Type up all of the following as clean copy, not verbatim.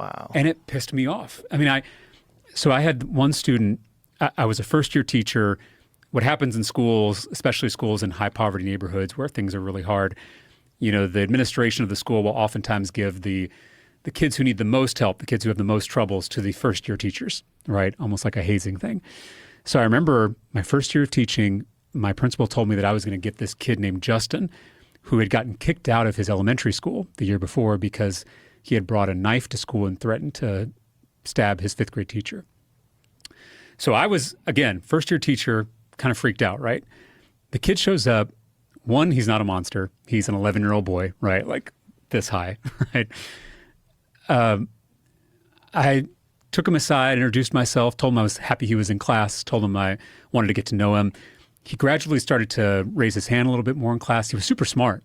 Wow. And it pissed me off. I mean, so I had one student, I was a first-year teacher. What happens in schools, especially schools in high-poverty neighborhoods where things are really hard, the administration of the school will oftentimes give the kids who need the most help, the kids who have the most troubles, to the first-year teachers, right? Almost like a hazing thing. So I remember my first year of teaching, my principal told me that I was going to get this kid named Justin, who had gotten kicked out of his elementary school the year before because he had brought a knife to school and threatened to stab his fifth grade teacher. So I was, again, first-year teacher, kind of freaked out, right? The kid shows up. One, he's not a monster. He's an 11-year-old boy, right? Like this high, right? I took him aside, introduced myself, told him I was happy he was in class, told him I wanted to get to know him. He gradually started to raise his hand a little bit more in class. He was super smart,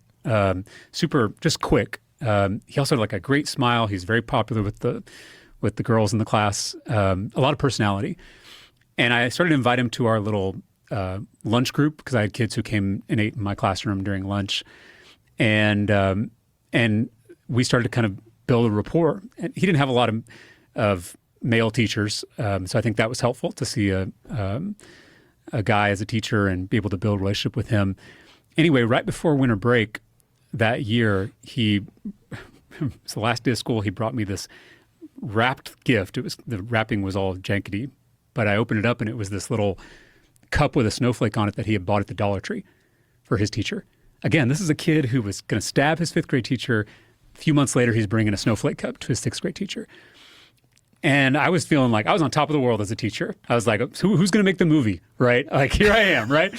super just quick. He also had like a great smile. He's very popular with the girls in the class, a lot of personality. And I started to invite him to our little lunch group because I had kids who came and ate in my classroom during lunch. And we started to kind of build a rapport. And he didn't have a lot of male teachers, so I think that was helpful to see a guy as a teacher and be able to build a relationship with him. Anyway, right before winter break that year, it's the last day of school, he brought me this wrapped gift. The wrapping was all jankety, but I opened it up and it was this little cup with a snowflake on it that he had bought at the Dollar Tree for his teacher. Again, this is a kid who was going to stab his fifth grade teacher. A few months later, he's bringing a snowflake cup to his sixth grade teacher. And I was feeling like I was on top of the world as a teacher. I was like, who's going to make the movie, right? Like, here I am, right?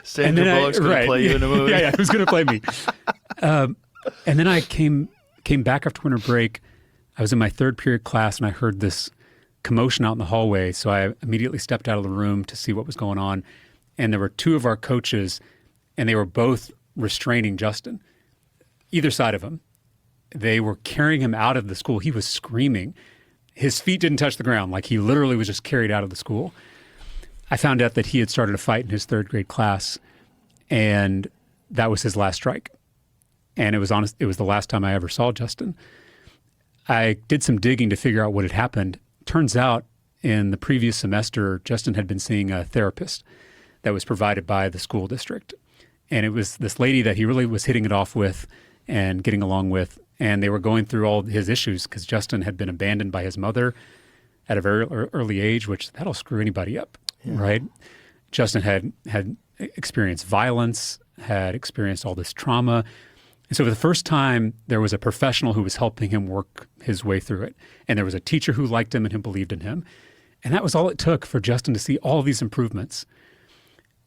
Sandra Bullock's going to play you in a movie. Yeah, who's going to play me? And then I came back after winter break. I was in my third period class, and I heard this commotion out in the hallway. So I immediately stepped out of the room to see what was going on. And there were two of our coaches, and they were both restraining Justin, either side of him. They were carrying him out of the school. He was screaming. His feet didn't touch the ground. Like he literally was just carried out of the school. I found out that he had started a fight in his third grade class, and that was his last strike. And it was the last time I ever saw Justin. I did some digging to figure out what had happened. Turns out in the previous semester, Justin had been seeing a therapist that was provided by the school district. And it was this lady that he really was hitting it off with and getting along with. And they were going through all his issues because Justin had been abandoned by his mother at a very early age, which that'll screw anybody up, right? Justin had experienced violence, had experienced all this trauma. And so for the first time, there was a professional who was helping him work his way through it. And there was a teacher who liked him and who believed in him. And that was all it took for Justin to see all of these improvements.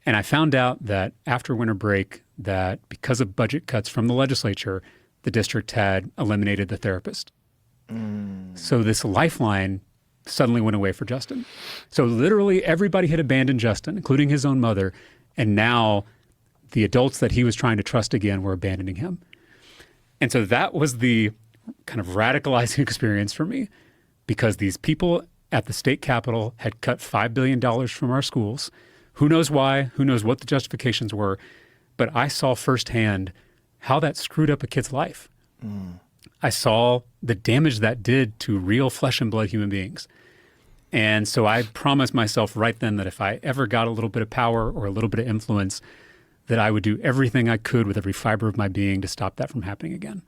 And I found out that after winter break, that because of budget cuts from the legislature, the district had eliminated the therapist. So this lifeline suddenly went away for Justin. So literally everybody had abandoned Justin, including his own mother. And now the adults that he was trying to trust again were abandoning him. And so that was the kind of radicalizing experience for me, because these people at the state capitol had cut $5 billion from our schools. Who knows why? Who knows what the justifications were? But I saw firsthand how that screwed up a kid's life. I saw the damage that did to real flesh and blood human beings. And so I promised myself right then that if I ever got a little bit of power or a little bit of influence, that I would do everything I could with every fiber of my being to stop that from happening again.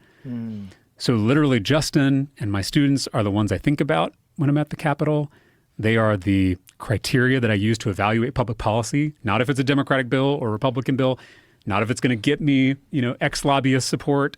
So literally Justin and my students are the ones I think about when I'm at the Capitol. They are the criteria that I use to evaluate public policy, not if it's a Democratic bill or a Republican bill, not if it's going to get me, ex-lobbyist support,